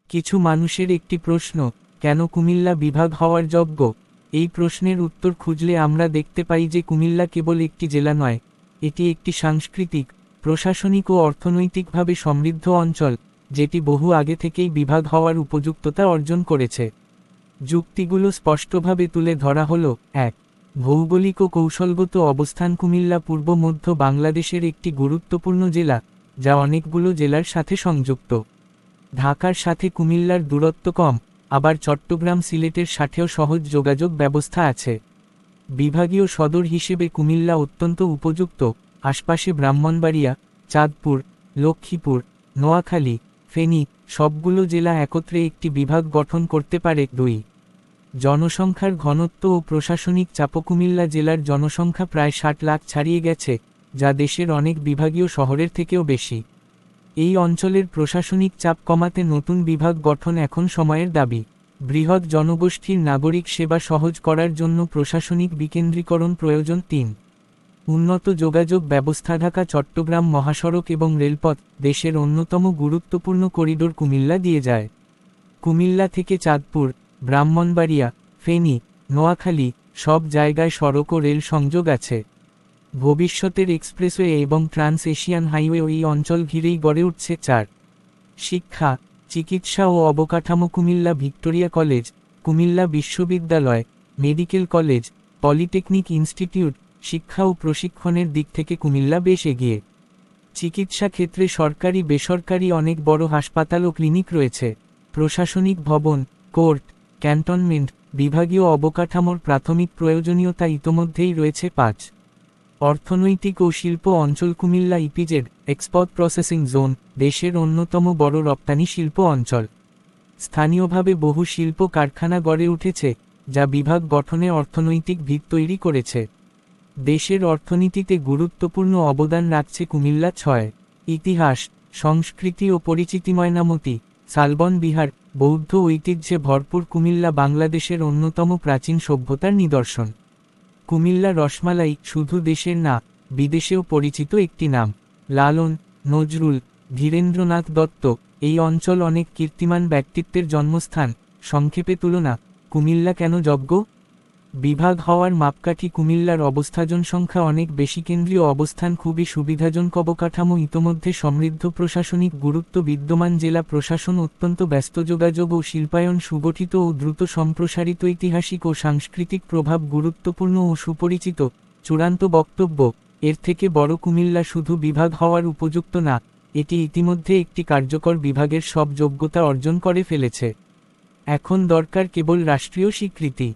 কিছু মানুষের একটি প্রশ্ন, কেন কুমিল্লা বিভাগ হওয়ার যোগ্য? এই প্রশ্নের উত্তর খুঁজলে আমরা দেখতে পাই যে কুমিল্লা কেবল একটি জেলা নয়, এটি একটি সাংস্কৃতিক, প্রশাসনিক ও অর্থনৈতিকভাবে সমৃদ্ধ অঞ্চল, যেটি বহু আগে থেকেই বিভাগ হওয়ার উপযুক্ততা অর্জন করেছে। যুক্তিগুলো স্পষ্টভাবে তুলে ধরা হলো: 1. ভৌগোলিক ও কৌশলগত অবস্থান। কুমিল্লা পূর্ব মধ্য বাংলাদেশের একটি গুরুত্বপূর্ণ জেলা, যা অনেকগুলো জেলার সাথে সংযুক্ত। ঢাকার সাথে কুমিল্লার দূরত্ব কম, আবার চট্টগ্রাম সিলেটের সাথেও সহজ যোগাযোগ ব্যবস্থা আছে। বিভাগীয় সদর হিসেবে কুমিল্লা অত্যন্ত উপযুক্ত। আশপাশে ব্রাহ্মণবাড়িয়া, চাঁদপুর, লক্ষ্মীপুর, নোয়াখালী, ফেনী সবগুলো জেলা একত্রে একটি বিভাগ গঠন করতে পারে। 2. জনসংখ্যার ঘনত্ব ও প্রশাসনিক চাপ। কুমিল্লা জেলার জনসংখ্যা প্রায় 60 লাখ ছাড়িয়ে গেছে, যা দেশের অনেক বিভাগীয় শহরের থেকেও বেশি। এই অঞ্চলের প্রশাসনিক চাপ কমাতে নতুন বিভাগ গঠন এখন সময়ের দাবি। বৃহৎ জনগোষ্ঠীর নাগরিক সেবা সহজ করার জন্য প্রশাসনিক বিকেন্দ্রীকরণ প্রয়োজন। 3. উন্নত যোগাযোগ ব্যবস্থা। ঢাকা চট্টগ্রাম মহাসড়ক এবং রেলপথ দেশের অন্যতম গুরুত্বপূর্ণ করিডোর কুমিল্লা দিয়ে যায়। কুমিল্লা থেকে চাঁদপুর, ব্রাহ্মণবাড়িয়া, ফেনী, নোয়াখালী সব জায়গায় সড়ক ও রেল সংযোগ আছে। ভবিষ্যতের এক্সপ্রেসওয়ে এবং ট্রান্স এশিয়ান হাইওয়ে এই অঞ্চল ঘিরেই গড়ে উঠছে। 4. শিক্ষা, চিকিৎসা ও অবকাঠামো। কুমিল্লা ভিক্টোরিয়া কলেজ, কুমিল্লা বিশ্ববিদ্যালয়, মেডিকেল কলেজ, পলিটেকনিক ইনস্টিটিউট শিক্ষা ও প্রশিক্ষণের দিক থেকে কুমিল্লা বেশ এগিয়ে। চিকিৎসা ক্ষেত্রে সরকারি বেসরকারি অনেক বড় হাসপাতাল ও ক্লিনিক রয়েছে। প্রশাসনিক ভবন, কোর্ট, ক্যান্টনমেন্ট, বিভাগীয় অবকাঠামোর প্রাথমিক প্রয়োজনীয়তা ইতোমধ্যেই রয়েছে। 5. অর্থনৈতিক ও শিল্প অঞ্চল। Comilla EPZ export processing zone দেশের অন্যতম বড় রপ্তানি শিল্প অঞ্চল। স্থানীয়ভাবে বহু শিল্প কারখানা গড়ে উঠেছে, যা বিভাগ গঠনে অর্থনৈতিক ভিত তৈরি করেছে। দেশের অর্থনীতিতে গুরুত্বপূর্ণ অবদান রাখছে কুমিল্লা। 6. ইতিহাস, সংস্কৃতি ও পরিচিতি। ময়নামতি, শালবন বিহার বৌদ্ধ ঐতিহ্যে ভরপুর। কুমিল্লা বাংলাদেশের অন্যতম প্রাচীন সভ্যতার নিদর্শন। কুমিল্লা রসমালাই শুধু দেশের না, বিদেশেও পরিচিত একটি নাম। লালন, নজরুল, ধীরেন্দ্রনাথ দত্ত এই অঞ্চল অনেক কীর্তিমান ব্যক্তিত্বের জন্মস্থান। সংক্ষেপে তুলনা, কুমিল্লা কেন যোগ্য? বিভাগ হওয়ার মাপকাঠি। কুমিল্লার অবস্থাজনসংখ্যা অনেক বেশি। কেন্দ্রীয় অবস্থান খুবই সুবিধাজনক। অবকাঠামো ইতোমধ্যে সমৃদ্ধ। প্রশাসনিক গুরুত্ব বিদ্যমান। জেলা প্রশাসন অত্যন্ত ব্যস্ত। যোগাযোগ ও শিল্পায়ন সুগঠিত ও দ্রুত সম্প্রসারিত। ঐতিহাসিক ও সাংস্কৃতিক প্রভাব গুরুত্বপূর্ণ ও সুপরিচিত। চূড়ান্ত বক্তব্য, এর থেকে বড় কুমিল্লা শুধু বিভাগ হওয়ার উপযুক্ত না, এটি ইতিমধ্যে একটি কার্যকর বিভাগের সব যোগ্যতা অর্জন করে ফেলেছে। এখন দরকার কেবল রাষ্ট্রীয় স্বীকৃতি।